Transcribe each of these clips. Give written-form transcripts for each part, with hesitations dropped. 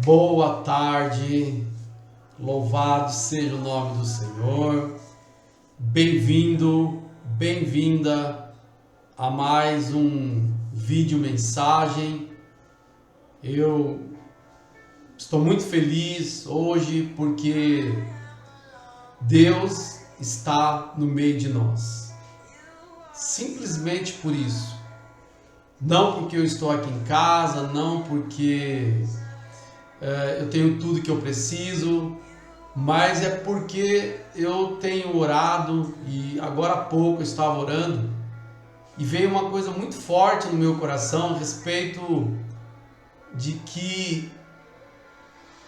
Boa tarde, louvado seja o nome do Senhor. Bem-vindo, bem-vinda a mais um vídeo mensagem. Eu estou muito feliz hoje porque Deus está no meio de nós. Simplesmente por isso. Não porque eu estou aqui em casa, não porque eu tenho tudo que eu preciso, mas é porque eu tenho orado e agora há pouco eu estava orando e veio uma coisa muito forte no meu coração a respeito de que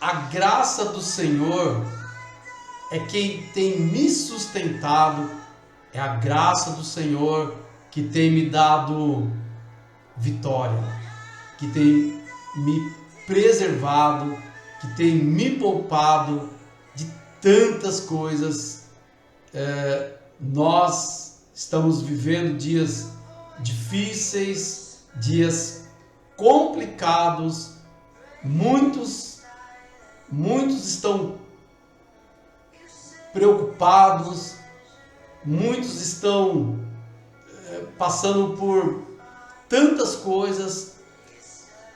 a graça do Senhor é quem tem me sustentado, é a graça do Senhor que tem me dado vitória, que tem me preservado, que tem me poupado de tantas coisas. Nós estamos vivendo dias difíceis, dias complicados, muitos estão preocupados, muitos estão passando por tantas coisas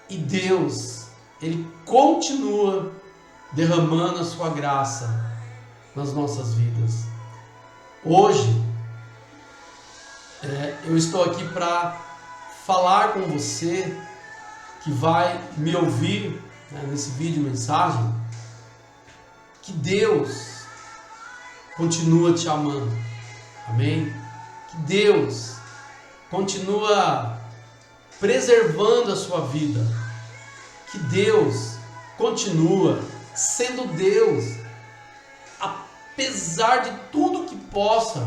e Deus, Ele continua derramando a sua graça nas nossas vidas. Hoje, eu estou aqui para falar com você que vai me ouvir nesse vídeo mensagem, que Deus continua te amando. Amém? Que Deus continua preservando a sua vida. Que Deus continua sendo Deus, apesar de tudo que possa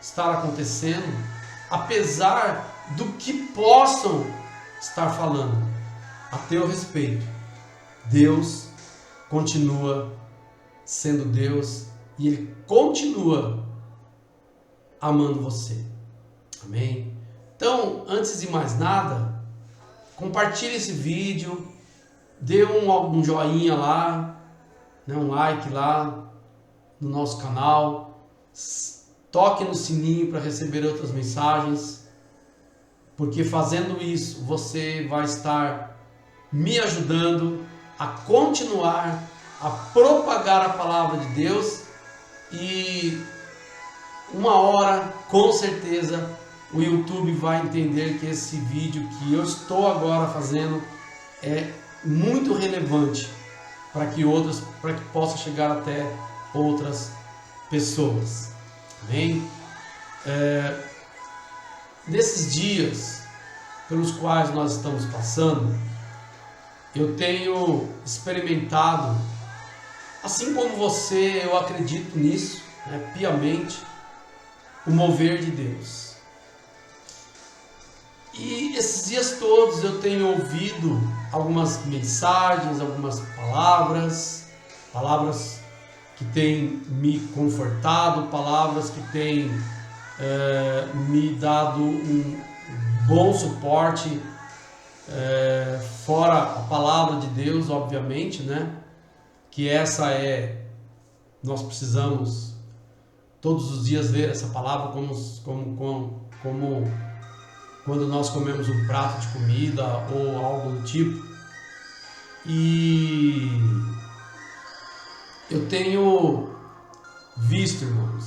estar acontecendo, apesar do que possam estar falando a teu respeito. Deus continua sendo Deus e Ele continua amando você. Amém? Então, antes de mais nada, compartilhe esse vídeo, dê um joinha lá, um like lá no nosso canal, toque no sininho para receber outras mensagens, porque fazendo isso você vai estar me ajudando a continuar a propagar a palavra de Deus e uma hora, com certeza, o YouTube vai entender que esse vídeo que eu estou agora fazendo é muito relevante para que possa chegar até outras pessoas. Amém? Nesses dias pelos quais nós estamos passando, eu tenho experimentado, assim como você, eu acredito nisso, piamente, o mover de Deus. E esses dias todos eu tenho ouvido algumas mensagens, algumas palavras que têm me confortado, palavras que têm me dado um bom suporte, fora a palavra de Deus, obviamente, que nós precisamos todos os dias ler essa palavra como quando nós comemos um prato de comida ou algo do tipo. E eu tenho visto, irmãos,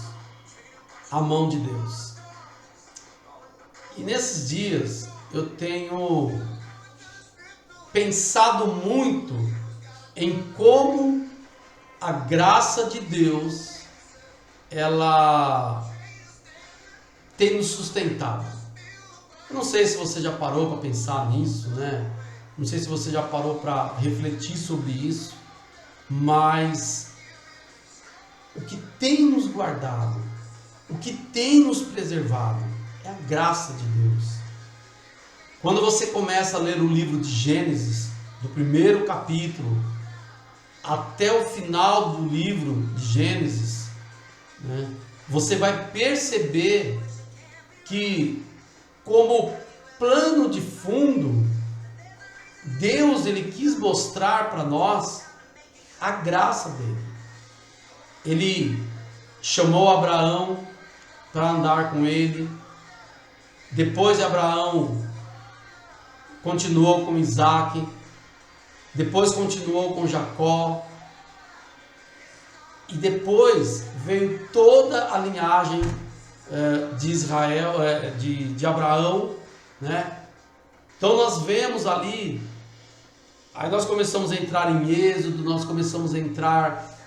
a mão de Deus. E nesses dias eu tenho pensado muito em como a graça de Deus ela tem nos sustentado. Eu não sei se você já parou para pensar nisso, Não sei se você já parou para refletir sobre isso, mas o que tem nos guardado, o que tem nos preservado é a graça de Deus. Quando você começa a ler o livro de Gênesis, do primeiro capítulo até o final do livro de Gênesis, você vai perceber que, como plano de fundo, Deus, ele quis mostrar para nós a graça dele. Ele chamou Abraão para andar com ele. Depois de Abraão, continuou com Isaac. Depois continuou com Jacó. E depois veio toda a linhagem de Israel, de Abraão, né? Então nós vemos ali, aí nós começamos a entrar em Êxodo, nós começamos a entrar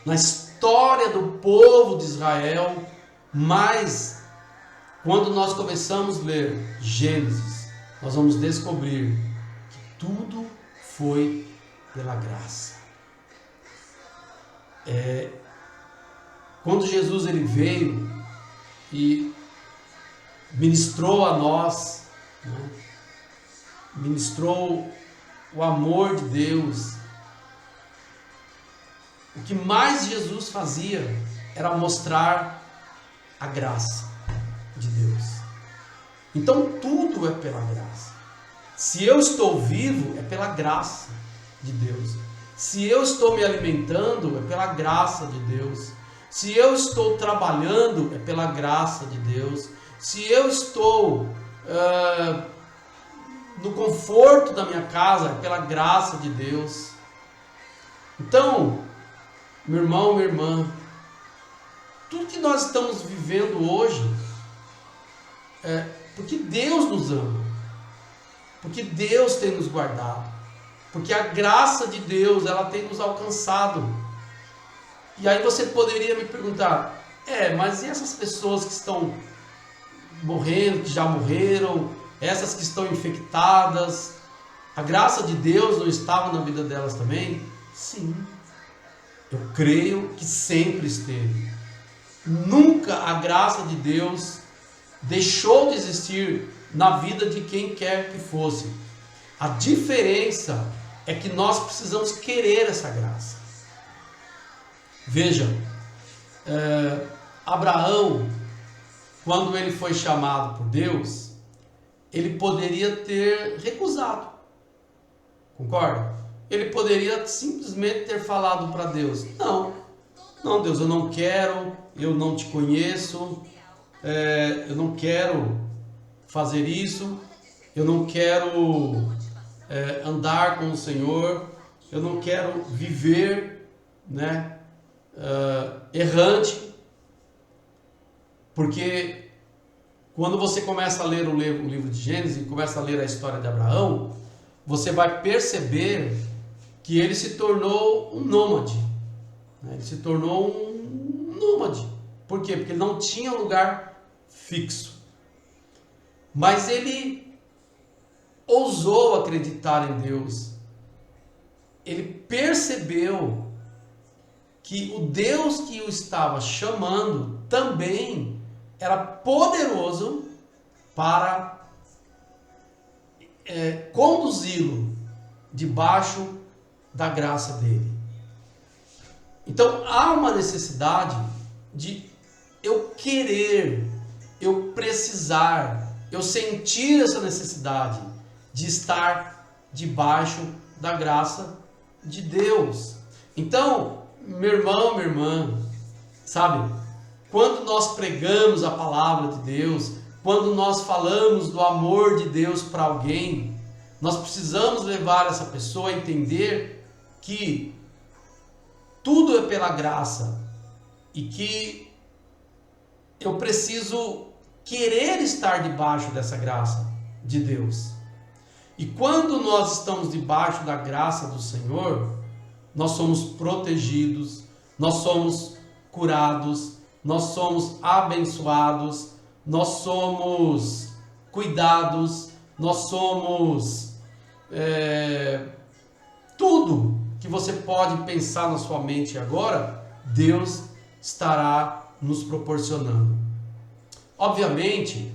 na história do povo de Israel, mas quando nós começamos a ler Gênesis, nós vamos descobrir que tudo foi pela graça. Quando Jesus ele veio e ministrou a nós, né? Ministrou o amor de Deus, o que mais Jesus fazia era mostrar a graça de Deus. Então tudo é pela graça. Se eu estou vivo, é pela graça de Deus. Se eu estou me alimentando, é pela graça de Deus. Se eu estou trabalhando, é pela graça de Deus. Se eu estou no conforto da minha casa, é pela graça de Deus. Então, meu irmão, minha irmã, tudo que nós estamos vivendo hoje é porque Deus nos ama, porque Deus tem nos guardado, porque a graça de Deus ela tem nos alcançado. E aí você poderia me perguntar, mas e essas pessoas que estão morrendo, que já morreram, essas que estão infectadas, a graça de Deus não estava na vida delas também? Sim, eu creio que sempre esteve. Nunca a graça de Deus deixou de existir na vida de quem quer que fosse. A diferença é que nós precisamos querer essa graça. Veja, Abraão, quando ele foi chamado por Deus, ele poderia ter recusado, concorda? Ele poderia simplesmente ter falado para Deus, não Deus, eu não quero, eu não te conheço, eu não quero fazer isso, eu não quero andar com o Senhor, eu não quero viver, né, errante, porque quando você começa a ler o livro de Gênesis e começa a ler a história de Abraão, você vai perceber que ele se tornou um nômade, né? Ele se tornou um nômade. Por quê? Porque ele não tinha lugar fixo. Mas ele ousou acreditar em Deus. Ele percebeu que o Deus que o estava chamando também era poderoso para conduzi-lo debaixo da graça dele. Então há uma necessidade de eu querer, eu precisar, eu sentir essa necessidade de estar debaixo da graça de Deus. Então, meu irmão, minha irmã, sabe, quando nós pregamos a palavra de Deus, quando nós falamos do amor de Deus para alguém, nós precisamos levar essa pessoa a entender que tudo é pela graça e que eu preciso querer estar debaixo dessa graça de Deus. E quando nós estamos debaixo da graça do Senhor, nós somos protegidos, nós somos curados, nós somos abençoados, nós somos cuidados, nós somos tudo que você pode pensar na sua mente agora, Deus estará nos proporcionando. Obviamente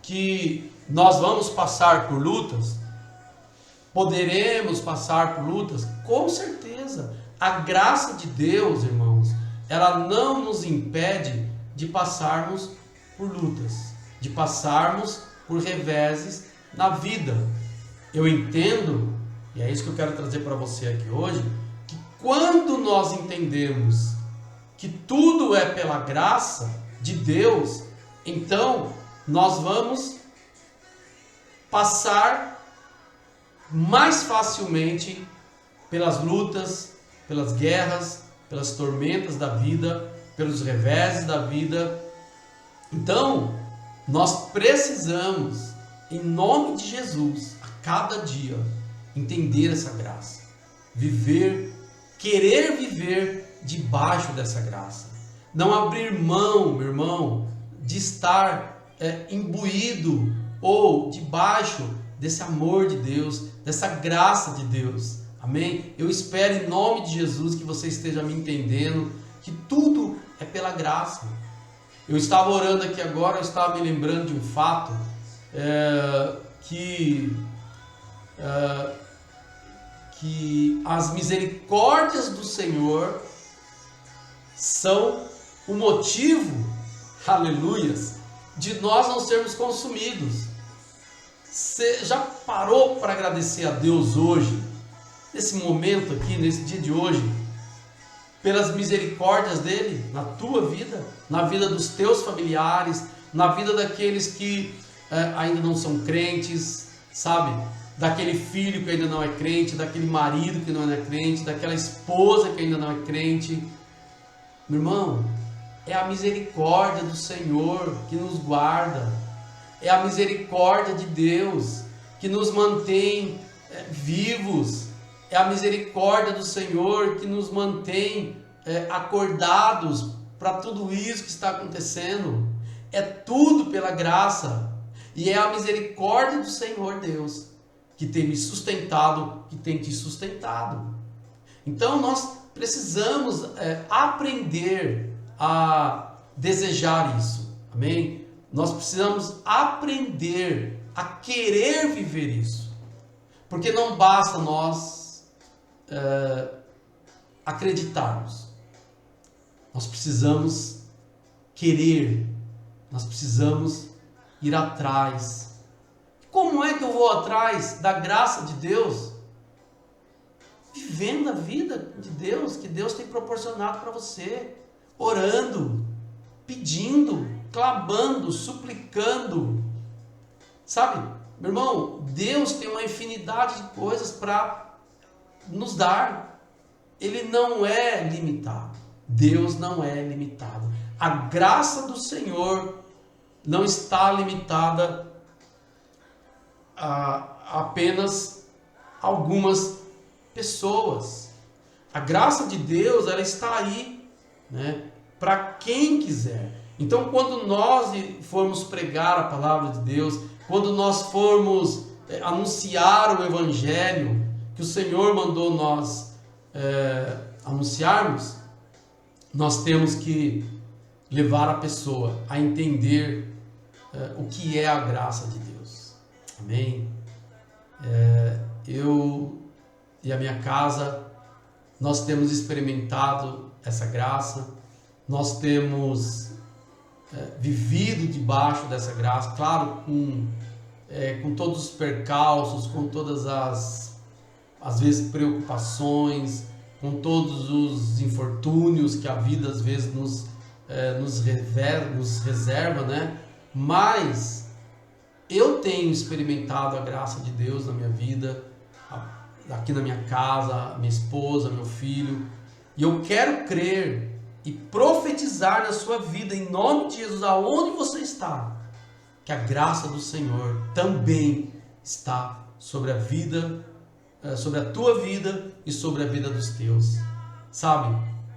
que nós vamos passar por lutas, poderemos passar por lutas, com certeza. A graça de Deus, irmãos, ela não nos impede de passarmos por lutas, de passarmos por reveses na vida. eu entendo, e é isso que eu quero trazer para você aqui hoje, que quando nós entendemos que tudo é pela graça de Deus, então nós vamos passar mais facilmente pelas lutas, pelas guerras, pelas tormentas da vida, pelos reveses da vida. Então, nós precisamos, em nome de Jesus, a cada dia, entender essa graça, viver, querer viver debaixo dessa graça, não abrir mão, meu irmão, de estar imbuído ou debaixo desse amor de Deus, dessa graça de Deus. Amém? Eu espero em nome de Jesus que você esteja me entendendo, que tudo é pela graça. Eu estava orando aqui agora, eu estava me lembrando de um fato que as misericórdias do Senhor são o motivo, aleluias, de nós não sermos consumidos. Você já parou para agradecer a Deus hoje, nesse momento aqui, nesse dia de hoje, pelas misericórdias dele na tua vida, na vida dos teus familiares, na vida daqueles que ainda não são crentes, sabe? Daquele filho que ainda não é crente, daquele marido que não é crente, daquela esposa que ainda não é crente. Meu irmão, é a misericórdia do Senhor que nos guarda, é a misericórdia de Deus que nos mantém vivos, é a misericórdia do Senhor que nos mantém acordados para tudo isso que está acontecendo. É tudo pela graça, e é a misericórdia do Senhor Deus que tem me sustentado, que tem te sustentado. Então nós precisamos aprender a desejar isso, amém? Nós precisamos aprender a querer viver isso, porque não basta nós acreditarmos, nós precisamos querer, nós precisamos ir atrás. Como é que eu vou atrás da graça de Deus? Vivendo a vida de Deus, que Deus tem proporcionado para você, orando, pedindo, clamando, suplicando, sabe? Meu irmão, Deus tem uma infinidade de coisas para nos dar, Ele não é limitado, Deus não é limitado, a graça do Senhor não está limitada a apenas algumas pessoas. A graça de Deus, ela está aí, né, para quem quiser. Então, quando nós formos pregar a palavra de Deus, quando nós formos anunciar o Evangelho que o Senhor mandou nós anunciarmos, nós temos que levar a pessoa a entender o que é a graça de Deus. Amém? Eu e a minha casa, nós temos experimentado essa graça, nós temos vivido debaixo dessa graça, claro, com todos os percalços, com todas às vezes preocupações, com todos os infortúnios que a vida às vezes nos reserva, né? Mas eu tenho experimentado a graça de Deus na minha vida, aqui na minha casa, minha esposa, meu filho, e eu quero crer e profetizar na sua vida, em nome de Jesus, aonde você está, que a graça do Senhor também está sobre a vida, sobre a tua vida e sobre a vida dos teus, sabe?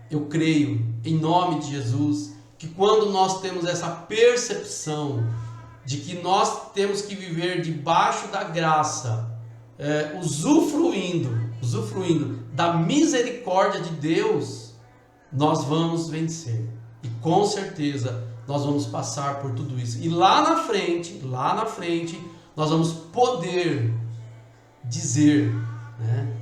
Eu creio, em nome de Jesus, que quando nós temos essa percepção de que nós temos que viver debaixo da graça, usufruindo da misericórdia de Deus, nós vamos vencer. E com certeza nós vamos passar por tudo isso. E lá na frente, nós vamos poder dizer, né,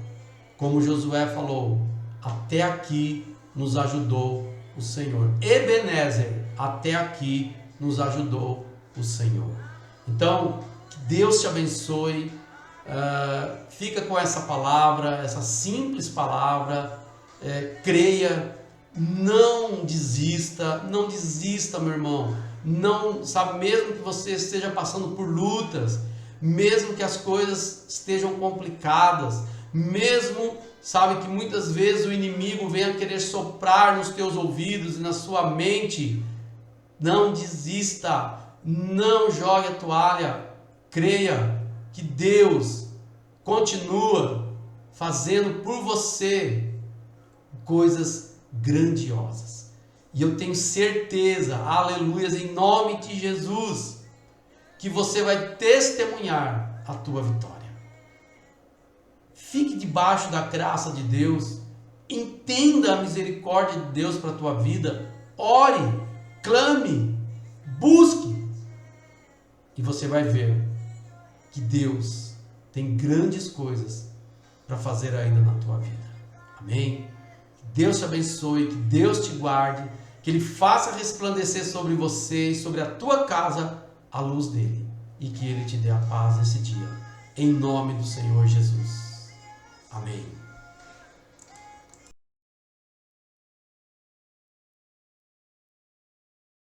como Josué falou, até aqui nos ajudou o Senhor. Ebenezer, até aqui nos ajudou o Senhor. Então, que Deus te abençoe, Fica com essa palavra, essa simples palavra, creia, não desista, meu irmão. Não, sabe, mesmo que você esteja passando por lutas, mesmo que as coisas estejam complicadas, mesmo, sabe, que muitas vezes o inimigo venha querer soprar nos teus ouvidos e na sua mente, não desista, não jogue a toalha, creia que Deus continua fazendo por você coisas grandiosas. E eu tenho certeza, aleluias, em nome de Jesus, que você vai testemunhar a tua vitória. Fique debaixo da graça de Deus, entenda a misericórdia de Deus para a tua vida, ore, clame, busque, e você vai ver que Deus tem grandes coisas para fazer ainda na tua vida. Amém? Que Deus te abençoe, que Deus te guarde, que Ele faça resplandecer sobre você e sobre a tua casa a luz dele, e que Ele te dê a paz nesse dia, em nome do Senhor Jesus. Amém.